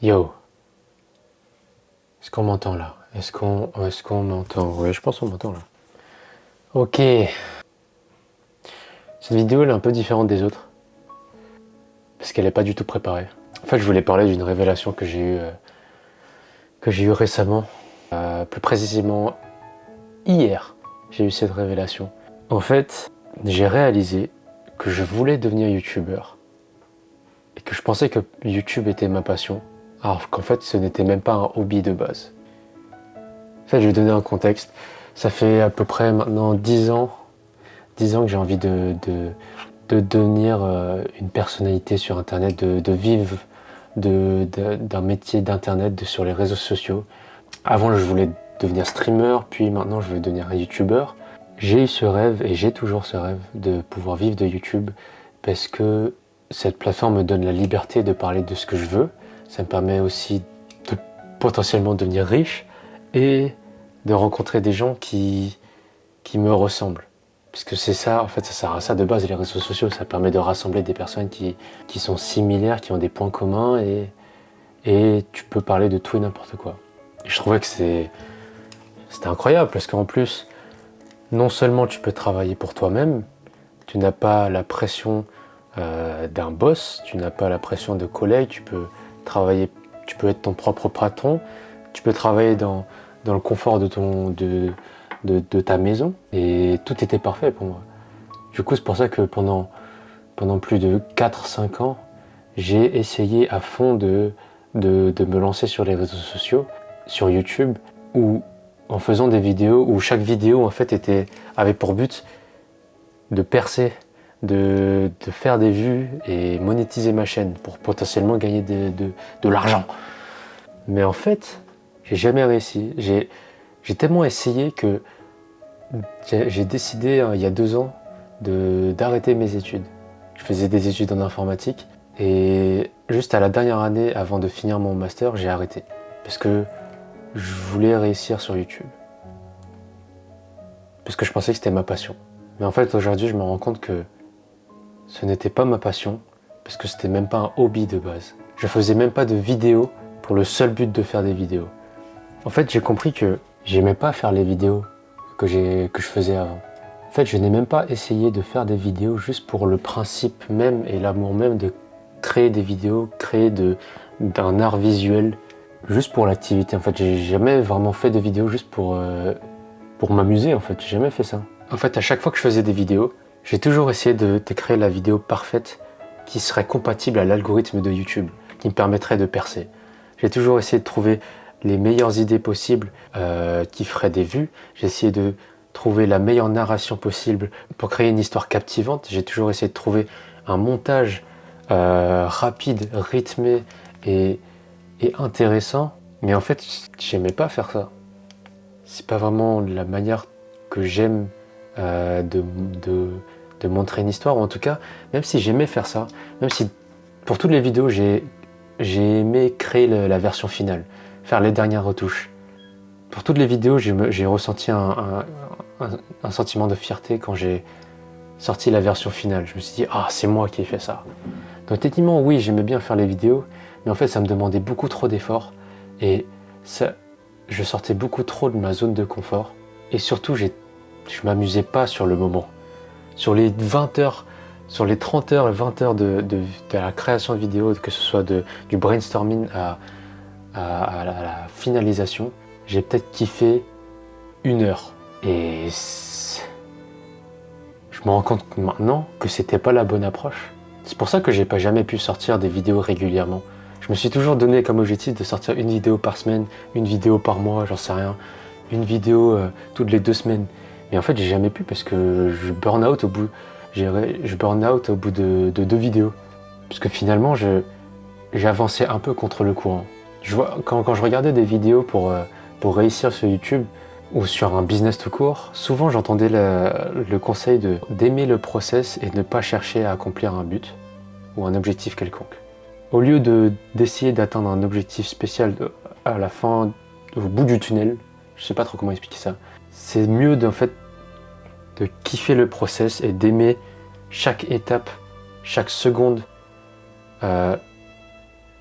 Yo, est-ce qu'on m'entend là? Est-ce qu'on m'entend? Ouais, je pense qu'on m'entend là. Ok. Cette vidéo elle est un peu différente des autres. Parce qu'elle n'est pas du tout préparée. En fait, je voulais parler d'une révélation que j'ai eue récemment. Plus précisément, hier, j'ai eu cette révélation. En fait, j'ai réalisé que je voulais devenir youtubeur. Et que je pensais que YouTube était ma passion. Alors qu'en fait, ce n'était même pas un hobby de base. En fait, je vais donner un contexte. Ça fait à peu près maintenant 10 ans que j'ai envie de devenir une personnalité sur Internet, de vivre d'un métier d'Internet, sur les réseaux sociaux. Avant, je voulais devenir streamer, puis maintenant, je veux devenir youtubeur. J'ai eu ce rêve, et j'ai toujours ce rêve, de pouvoir vivre de YouTube, parce que cette plateforme me donne la liberté de parler de ce que je veux. Ça me permet aussi de potentiellement devenir riche, et de rencontrer des gens qui me ressemblent. Parce que c'est ça, en fait, ça sert à ça de base, les réseaux sociaux. Ça permet de rassembler des personnes qui sont similaires, qui ont des points communs, et tu peux parler de tout et n'importe quoi. Et je trouvais que c'était incroyable, parce qu'en plus, non seulement tu peux travailler pour toi-même, tu n'as pas la pression d'un boss, tu n'as pas la pression de collègues, tu peux travailler, tu peux être ton propre patron, tu peux travailler dans le confort de ta maison, et tout était parfait pour moi. Du coup, c'est pour ça que pendant plus de 4-5 ans, j'ai essayé à fond de me lancer sur les réseaux sociaux, sur YouTube, où en faisant des vidéos, où chaque vidéo en fait avait pour but de percer, de faire des vues et monétiser ma chaîne pour potentiellement gagner de l'argent. Mais en fait, j'ai jamais réussi. J'ai tellement essayé que j'ai décidé il y a 2 ans d'arrêter mes études. Je faisais des études en informatique, et juste à la dernière année avant de finir mon master, j'ai arrêté. Parce que je voulais réussir sur YouTube. Parce que je pensais que c'était ma passion. Mais en fait, aujourd'hui, je me rends compte que ce n'était pas ma passion, parce que c'était même pas un hobby de base. Je faisais même pas de vidéos pour le seul but de faire des vidéos. En fait, j'ai compris que j'aimais pas faire les vidéos que je faisais avant. En fait, je n'ai même pas essayé de faire des vidéos juste pour le principe même et l'amour même de créer des vidéos, créer d'un art visuel, juste pour l'activité. En fait, j'ai jamais vraiment fait de vidéos juste pour m'amuser, en fait. J'ai jamais fait ça. En fait, à chaque fois que je faisais des vidéos, j'ai toujours essayé de créer la vidéo parfaite qui serait compatible à l'algorithme de YouTube, qui me permettrait de percer. J'ai toujours essayé de trouver les meilleures idées possibles qui feraient des vues. J'ai essayé de trouver la meilleure narration possible pour créer une histoire captivante. J'ai toujours essayé de trouver un montage rapide, rythmé et intéressant. Mais en fait, j'aimais pas faire ça. C'est pas vraiment la manière que j'aime de montrer une histoire. Ou en tout cas, même si j'aimais faire ça, même si pour toutes les vidéos, j'ai aimé créer la version finale, faire les dernières retouches. Pour toutes les vidéos, j'ai ressenti un sentiment de fierté quand j'ai sorti la version finale. Je me suis dit, ah, c'est moi qui ai fait ça. Donc techniquement, oui, j'aimais bien faire les vidéos, mais en fait, ça me demandait beaucoup trop d'efforts, et je sortais beaucoup trop de ma zone de confort, et surtout, je m'amusais pas sur le moment. Sur les 20 heures, sur les 30 heures et 20 heures de la création de vidéos, que ce soit du brainstorming à la finalisation, j'ai peut-être kiffé 1 heure. Et je me rends compte maintenant que c'était pas la bonne approche. C'est pour ça que j'ai pas jamais pu sortir des vidéos régulièrement. Je me suis toujours donné comme objectif de sortir une vidéo par semaine, une vidéo par mois, j'en sais rien, une vidéo toutes les 2 semaines. Mais en fait, j'ai jamais pu, parce que je burn out au bout de 2 vidéos. Parce que finalement, j'avançais un peu contre le courant. Quand je regardais des vidéos pour réussir sur YouTube ou sur un business tout court, souvent j'entendais le conseil d'aimer le process et de ne pas chercher à accomplir un but ou un objectif quelconque. Au lieu d'essayer d'atteindre un objectif spécial à la fin, au bout du tunnel, je sais pas trop comment expliquer ça, c'est mieux de kiffer le process et d'aimer chaque étape, chaque seconde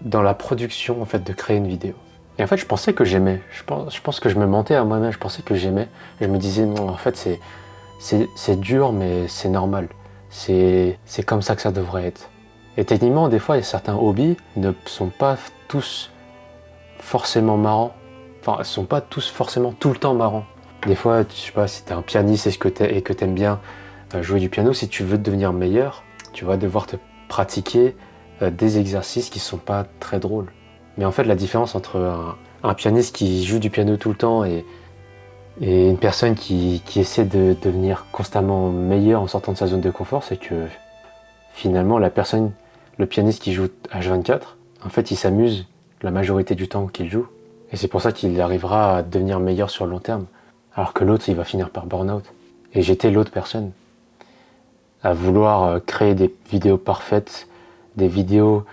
dans la production en fait de créer une vidéo. Et en fait je pensais que j'aimais, je pense que je me mentais à moi-même, je pensais que j'aimais. Et je me disais non, en fait c'est dur mais c'est normal, c'est comme ça que ça devrait être. Et techniquement des fois certains hobbies ne sont pas tous forcément marrants, enfin ils sont pas tous forcément tout le temps marrants. Des fois, je sais pas, si t'es un pianiste et que t'aimes bien jouer du piano, si tu veux devenir meilleur, tu vas devoir te pratiquer des exercices qui sont pas très drôles. Mais en fait, la différence entre un pianiste qui joue du piano tout le temps et une personne qui essaie de devenir constamment meilleur en sortant de sa zone de confort, c'est que finalement, le pianiste qui joue H24, en fait, il s'amuse la majorité du temps qu'il joue. Et c'est pour ça qu'il arrivera à devenir meilleur sur le long terme. Alors que l'autre, il va finir par burn-out. Et j'étais l'autre personne. À vouloir créer des vidéos parfaites, des vidéos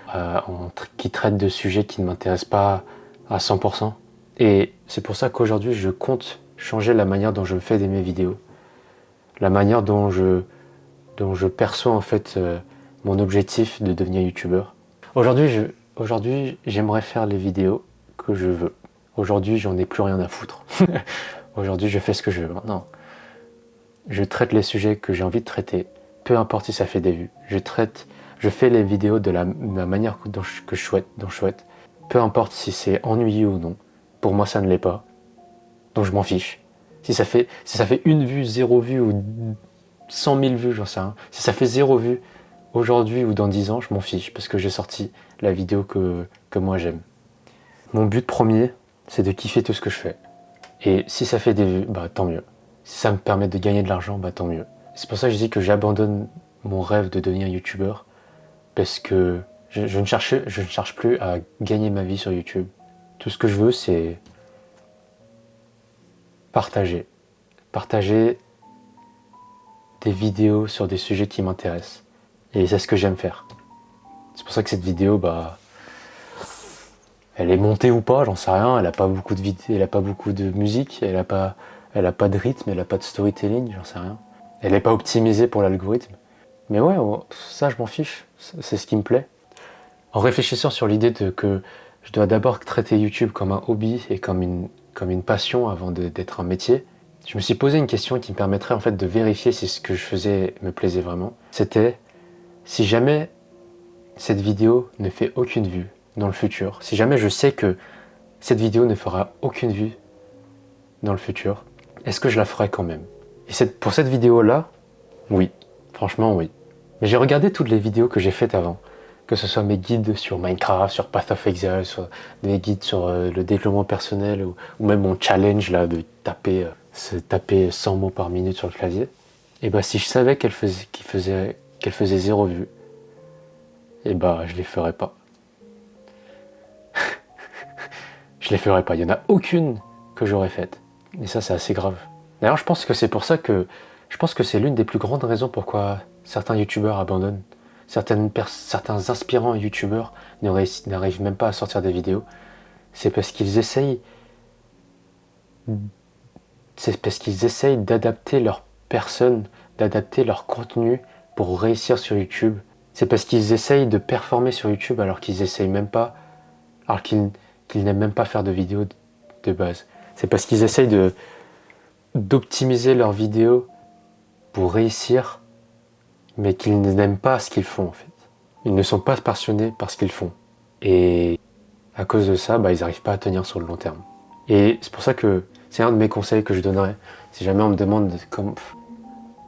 qui traitent de sujets qui ne m'intéressent pas à 100%. Et c'est pour ça qu'aujourd'hui, je compte changer la manière dont je fais mes vidéos. La manière dont je perçois en fait mon objectif de devenir youtubeur. Aujourd'hui, j'aimerais faire les vidéos que je veux. Aujourd'hui, j'en ai plus rien à foutre. Aujourd'hui, je fais ce que je veux maintenant. Je traite les sujets que j'ai envie de traiter, peu importe si ça fait des vues. Je fais les vidéos de la manière dont je souhaite, peu importe si c'est ennuyeux ou non. Pour moi, ça ne l'est pas. Donc je m'en fiche. Si ça fait une vue, 0 vue ou 100 000 vues, j'en sais rien. Si ça fait 0 vue aujourd'hui ou dans 10 ans, je m'en fiche parce que j'ai sorti la vidéo que moi j'aime. Mon but premier, c'est de kiffer tout ce que je fais. Et si ça fait des vues, bah tant mieux. Si ça me permet de gagner de l'argent, bah tant mieux. C'est pour ça que je dis que j'abandonne mon rêve de devenir youtubeur parce que je ne cherche plus à gagner ma vie sur YouTube. Tout ce que je veux, c'est partager. Partager des vidéos sur des sujets qui m'intéressent. Et c'est ce que j'aime faire. C'est pour ça que cette vidéo, bah, elle est montée ou pas, j'en sais rien. Elle a pas beaucoup de vidéos, elle a pas beaucoup de musique, elle a pas de rythme, elle a pas de storytelling, j'en sais rien. Elle est pas optimisée pour l'algorithme. Mais ouais, ça je m'en fiche. C'est ce qui me plaît. En réfléchissant sur l'idée que je dois d'abord traiter YouTube comme un hobby et comme une passion avant d'être un métier, je me suis posé une question qui me permettrait en fait de vérifier si ce que je faisais me plaisait vraiment. C'était si jamais cette vidéo ne fait aucune vue dans le futur, si jamais je sais que cette vidéo ne fera aucune vue dans le futur, est-ce que je la ferai quand même? Et pour cette vidéo-là, oui. Franchement, oui. Mais j'ai regardé toutes les vidéos que j'ai faites avant. Que ce soit mes guides sur Minecraft, sur Path of Exile, sur mes guides sur le développement personnel, ou même mon challenge là de taper 100 mots par minute sur le clavier. Et bah si je savais qu'elle faisait 0 vue, et bah je les ferais pas. Je les ferais pas. Il y en a aucune que j'aurais faite. Et ça, c'est assez grave. D'ailleurs, je pense que c'est pour ça que c'est l'une des plus grandes raisons pourquoi certains youtubeurs abandonnent. Certains aspirants youtubeurs n'arrivent même pas à sortir des vidéos. C'est parce qu'ils essayent d'adapter leur personne, d'adapter leur contenu pour réussir sur YouTube. C'est parce qu'ils essayent de performer sur YouTube alors qu'ils n'aiment même pas faire de vidéos de base. C'est parce qu'ils essayent d'optimiser leurs vidéos pour réussir, mais qu'ils n'aiment pas ce qu'ils font en fait. Ils ne sont pas passionnés par ce qu'ils font. Et à cause de ça, ils n'arrivent pas à tenir sur le long terme. Et c'est pour ça que c'est un de mes conseils que je donnerais. Si jamais on me demande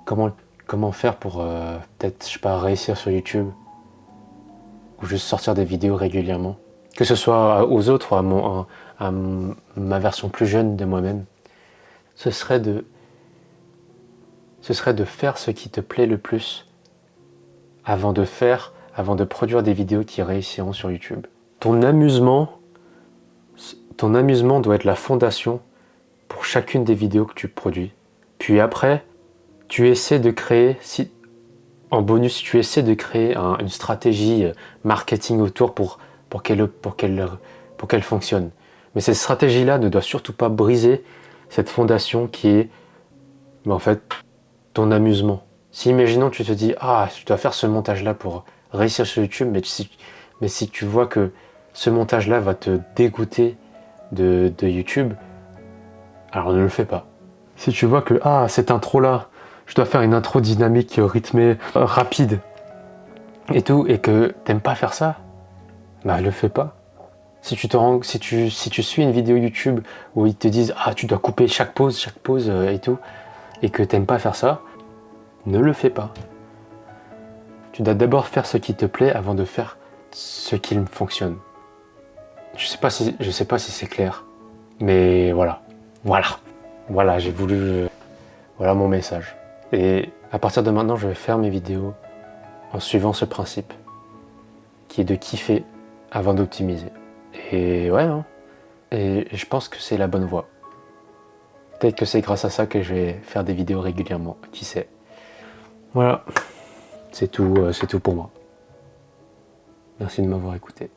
comment faire pour peut-être, je sais pas, réussir sur YouTube, ou juste sortir des vidéos régulièrement, que ce soit aux autres ou à ma version plus jeune de moi-même, ce serait de faire ce qui te plaît le plus avant de produire des vidéos qui réussiront sur YouTube. Ton amusement doit être la fondation pour chacune des vidéos que tu produis. Puis après, tu essaies de créer, en bonus, tu essaies de créer une stratégie marketing autour pour qu'elle fonctionne. Mais cette stratégie-là ne doit surtout pas briser cette fondation qui est, en fait, ton amusement. Si imaginons tu te dis je dois faire ce montage là pour réussir sur YouTube, mais si tu vois que ce montage-là va te dégoûter de YouTube, alors ne le fais pas. Si tu vois que cette intro-là, je dois faire une intro dynamique, rythmée, rapide, et tout, et que t'aimes pas faire ça, bah le fais pas. Si tu suis une vidéo YouTube où ils te disent tu dois couper chaque pause et tout, et que t'aimes pas faire ça, ne le fais pas. Tu dois d'abord faire ce qui te plaît avant de faire ce qui fonctionne. Je sais pas si c'est clair, mais voilà, j'ai voulu, voilà mon message. Et à partir de maintenant, je vais faire mes vidéos en suivant ce principe, qui est de kiffer avant d'optimiser. Et ouais, hein. Et je pense que c'est la bonne voie. Peut-être que c'est grâce à ça que je vais faire des vidéos régulièrement, qui sait. Voilà, c'est tout pour moi. Merci de m'avoir écouté.